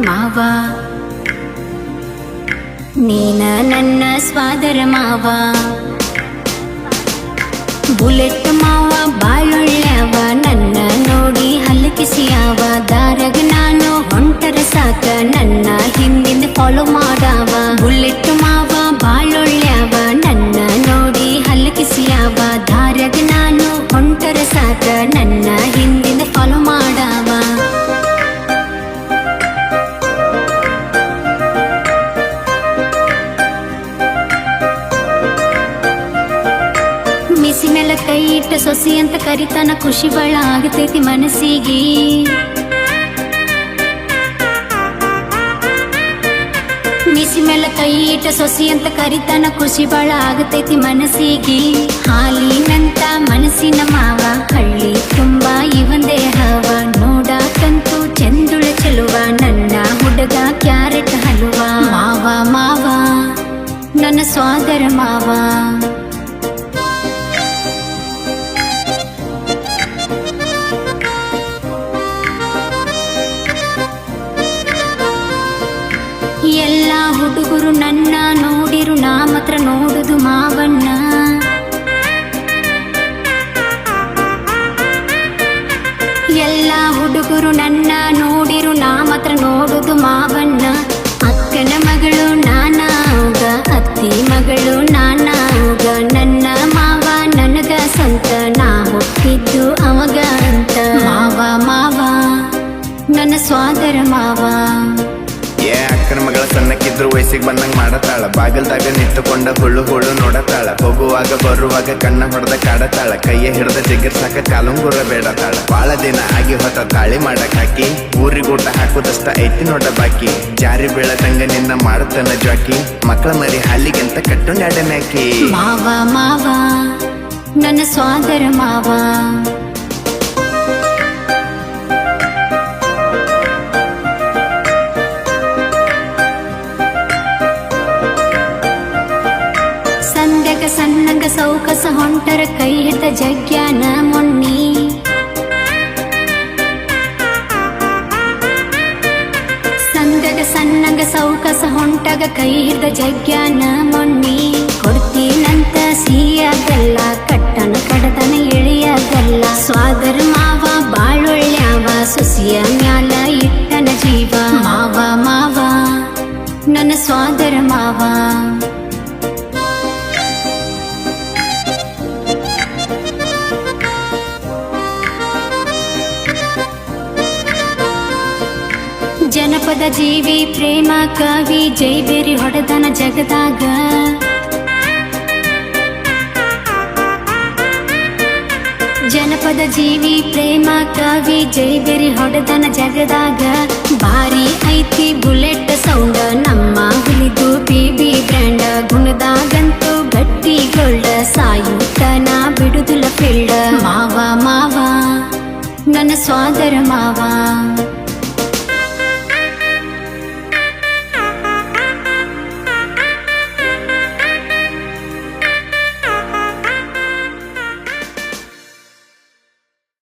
ಮಾವ ನೀನ ನನ್ನ ಸ್ವಾದರ ಮಾವ ಬುಲೆಟ್ ಮಾವ ಬಾಳೊಳ್ಳ್ಯಾವ ನನ್ನ ನೋಡಿ ಹಲಕಿಸಿಯಾವ ದಾರಗ ನಾನು ಹೊಂಟರ ಸಾಕ ನನ್ನ ಹಿಂದಿಂದ ಫಾಲೋ ಮಾಡಾವ ಬುಲೆಟ್ ಮಾವ ಬಾಳೊಳ್ಳ್ಯಾವ ನನ್ನ ನೋಡಿ ಹಲಕಿಸಿಯಾವ ದಾರಗ ನಾನು ಹೊಂಟರ ಸಾಕ ನನ್ನ ಹಿಂದಿಂದ ಫಾಲೋ ಮಾಡಾವ ಮಿಸಿ ಮೇಲೆ ಕೈ ಇಟ್ಟ ಸೊಸಿ ಅಂತ ಕರಿತಾನ ಖುಷಿ ಬಾಳ ಆಗತೈತಿ ಮನಸ್ಸಿಗೆ ಮಿಸಿ ಮೇಲೆ ಕೈ ಇಟ್ಟ ಸೊಸಿ ಅಂತ ಕರಿತಾನ ಖುಷಿ ಬಾಳ ಆಗತೈತಿ ಮನಸ್ಸಿಗೆ ಹಾಲಿನಂತ ಮನಸ್ಸಿನ ಮಾವ ಹಳ್ಳಿ ತುಂಬಾ ಇವಂದೇ ಹವ ನೋಡಾಕಂತೂ ಚಂದುಳ ಚೆಲುವ ನನ್ನ ಹುಡುಗ ಕ್ಯಾರೆಟ್ ಹಲುವ ಮಾವ ಮಾವ ನನ್ನ ಸ್ವಾದರ ಮಾವ ಎಲ್ಲ ಹುಡುಗರು ನನ್ನ ನೋಡಿರು ನಾ ಮಾತ್ರ ನೋಡುದು ಮಾವನ್ನ ಎಲ್ಲ ಹುಡುಗರು ನನ್ನ ನೋಡಿರು ನಾ ಮಾತ್ರ ನೋಡುದು ಮಾವನ್ನ ಅಕ್ಕನ ಮಗಳು ನಾನಾಗ ಅತ್ತಿ ಮಗಳು ನಾನಾಗ ನನ್ನ ಮಾವ ನನಗ ಸ್ವಂತ ನಾ ಹುಟ್ಟಿದ್ದು ಅವಾಗ ಅಂತ ಮಾವ ಮಾವ ನನ್ನ ಸ್ವಾದರ ಮಾವ ಅಕ್ಕನ ಮಗಳ ಸಣ್ಣಕ್ಕಿದ್ರು ವಯಸ್ಸಿಗೆ ಬಂದಂಗ ಮಾಡತಾಳ ಬಾಗಲ್ದಾಗ ನಿಂತುಕೊಂಡ ಹುಳು ಹುಳು ನೋಡತಾಳ ಹೋಗುವಾಗ ಬರುವಾಗ ಕಣ್ಣ ಹೊಡೆದ ಕಾಡತಾಳ ಕೈಯ ಹಿಡ್ದ ಜಿಗಿರ್ಸಾಕ ಕಾಲುಂಗುರ ಬೇಡತಾಳ ಬಾಳ ದಿನ ಆಗಿ ಹೊತ್ತ ತಾಳಿ ಮಾಡಕ್ ಹಾಕಿ ಊರಿಗೂಟ ಹಾಕುದಷ್ಟ ಐತಿ ನೋಡ ಬಾಕಿ ಜಾರಿ ಬೀಳದಂಗ ನಿನ್ನ ಮಾಡತನ ಜಾಕಿ ಮಕ್ಕಳ ಮರಿ ಹಾಲಿಗೆಂತ ಕಟ್ಟುಂಡಾಡನಾಕಿ ಮಾವ ಮಾವ ನನ್ನ ಸ್ವಾದರ ಮಾವ ಸಣ್ಣಂಗ ಸೌಕಸ ಹೊಂಟರ ಕೈ ಹಿಡ್ದ ಜಗ್ಯಾನ ಮೊನ್ನಿ ಸಂದಗ ಸಣ್ಣಂಗ ಸೌಕಸ ಹೊಂಟಗ ಕೈ ಹಿಡ್ದ ಜಗ್ಯಾನ ಮೊನ್ನಿ ಕೊಡ್ತೀನಂತ ಸಿಹಿಯಾಗಲ್ಲ ಕಟ್ಟನ ಕಡತನ ಇಳಿಯಾಗಲ್ಲ ಸ್ವಾದರ ಮಾವ ಬಾಳೊಳ್ಳ್ಯಾವ ಸುಸಿಯ ಮ್ಯಾಲ ಇಟ್ಟನ ಜೀವ ಮಾವ ಮಾವ ನನ್ನ ಸ್ವಾದರ ಮಾವ ಜನಪದ ಜೀವಿ ಪ್ರೇಮ ಕವಿ ಜೈಬೇರಿ ಹೊಡೆದನ ಜಗದಾಗ ಜನಪದ ಜೀವಿ ಪ್ರೇಮ ಕವಿ ಜೈಬೇರಿ ಹೊಡೆದನ ಜಗದಾಗ ಬಾರಿ ಐತಿ ಬುಲೆಟ್ ಸೌಂಡ ನಮ್ಮ ಹುಲಿದು ಬಿಬಿ ಬ್ರ್ಯಾಂಡ ಗುಣದಾಗಂತೂ ಗಟ್ಟಿ ಗೊಳ್ಳ ಸಾಯುತ್ತನ ಬಿಡುದಿಲ್ಲ ಫೀಲ್ಡ ಮಾವ ಮಾವ ನನ್ನ ಸ್ವಾದರ ಮಾವ